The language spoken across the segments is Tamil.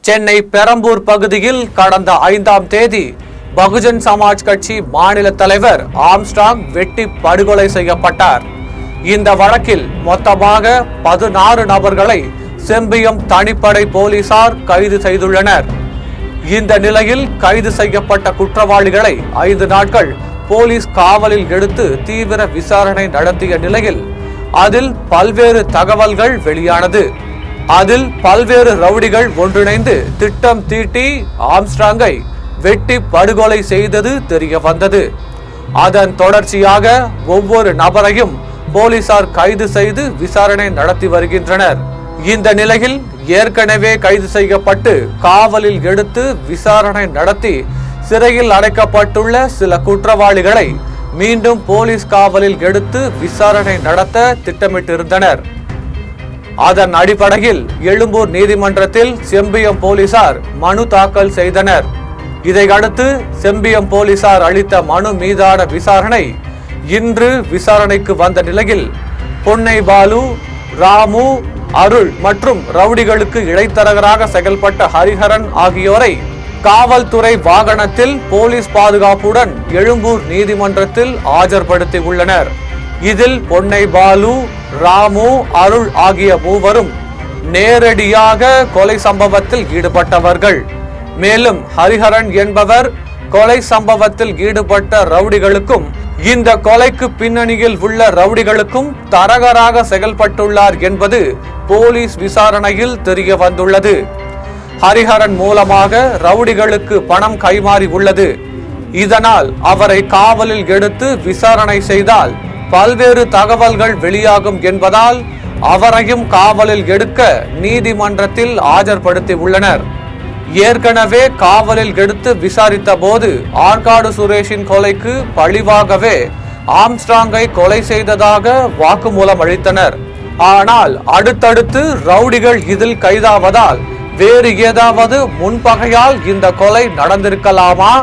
சென்னை பெரம்பூர் பகுதியில் கடந்த 5ஆம் தேதி பகுஜன் சமாஜ் கட்சி மாநில தலைவர் ஆம்ஸ்ட்ராங் வெட்டி படுகொலை செய்யப்பட்டார். இந்த வழக்கில் மொத்தமாக 16 நபர்களை செம்பியம் தனிப்படை போலீசார் கைது செய்துள்ளனர். இந்த நிலையில் கைது செய்யப்பட்ட குற்றவாளிகளை 5 நாட்கள் போலீஸ் காவலில் எடுத்து தீவிர விசாரணை நடத்திய நிலையில் அதில் பல்வேறு தகவல்கள் வெளியானது. அதில் பல்வேறு ரவுடிகள் ஒன்றிணைந்து திட்டம் தீட்டி ஆம்ஸ்ட்ராங்கை வெட்டி படுகொலை செய்தது தெரிய வந்தது. அதன் தொடர்ச்சியாக ஒவ்வொரு நபரையும் போலீசார் கைது செய்து விசாரணை நடத்தி வருகின்றனர். இந்த நிலையில் ஏற்கனவே கைது செய்யப்பட்டு காவலில் எடுத்து விசாரணை நடத்தி சிறையில் அடைக்கப்பட்டுள்ள சில குற்றவாளிகளை மீண்டும் போலீஸ் காவலில் எடுத்து விசாரணை நடத்த திட்டமிட்டிருந்தனர். அதன் அடிப்படையில் எழும்பூர் நீதிமன்றத்தில் செம்பியம் போலீசார் மனு தாக்கல் செய்தனர். இதையடுத்து செம்பியம் போலீசார் அளித்த மனு மீதான விசாரணை இன்று விசாரணைக்கு வந்த நிலையில் பொன்னை பாலு, ராமு, அருள் மற்றும் ரவுடிகளுக்கு இடைத்தரகராக செயல்பட்ட ஹரிஹரன் ஆகியோரை காவல்துறை வாகனத்தில் போலீஸ் பாதுகாப்புடன் எழும்பூர் நீதிமன்றத்தில் ஆஜர்படுத்தி உள்ளனர். இதில் பொன்னை பாலு, ராமு, அருள் ஆகிய மூவரும் நேரடியாக கொலை சம்பவத்தில் ஈடுபட்டவர்கள். மேலும் ஹரிஹரன் என்பவர் கொலை சம்பவத்தில் ஈடுபட்ட ரவுடிகளுக்கும் இந்த கொலைக்கு பின்னணியில் உள்ள ரவுடிகளுக்கும் தரகராக செயல்பட்டுள்ளார் என்பது போலீஸ் விசாரணையில் தெரிய வந்துள்ளது. ஹரிஹரன் மூலமாக ரவுடிகளுக்கு பணம் கைமாறி உள்ளது. இதனால் அவரை காவலில் எடுத்து விசாரணை செய்தால் பல்வேறு தகவல்கள் வெளியாகும் என்பதால் அவரையும் காவலில் எடுக்க நீதிமன்றத்தில் ஆஜர்படுத்தி உள்ளனர். ஏற்கனவே காவலில் எடுத்து விசாரித்த போது ஆற்காடு சுரேஷின் கொலைக்கு பழிவாகவே ஆம்ஸ்ட்ராங்கை கொலை செய்ததாக வாக்குமூலம் அளித்தனர். ஆனால் அடுத்தடுத்து ரவுடிகள் இதில் கைதாவதால் வேறு ஏதாவது முன்பகையால் இந்த கொலை நடந்திருக்கலாமா,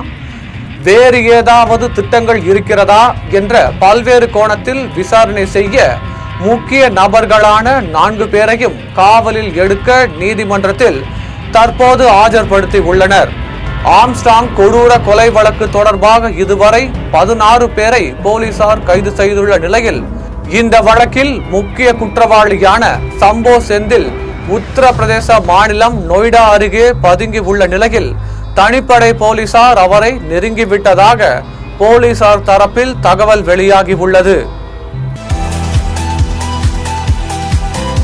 வேறு ஏதாவது திட்டங்கள் இருக்கிறதா என்ற பல்வேறு கோணத்தில் விசாரணை செய்ய முக்கிய நபர்களான 4 பேரையும் காவலில் எடுக்க நீதிமன்றத்தில் தற்போது ஆஜர்படுத்தி உள்ளனர். ஆம்ஸ்ட்ராங் கொடூர கொலை வழக்கு தொடர்பாக இதுவரை 16 பேரை போலீசார் கைது செய்துள்ள நிலையில் இந்த வழக்கில் முக்கிய குற்றவாளியான சம்போ செந்தில் உத்தரப்பிரதேச மாநிலம் நொய்டா அருகே பதுங்கி உள்ள நிலையில் தனிப்படை போலீசார் அவரை நெருங்கிவிட்டதாக போலீசார் தரப்பில் தகவல் வெளியாகி உள்ளது.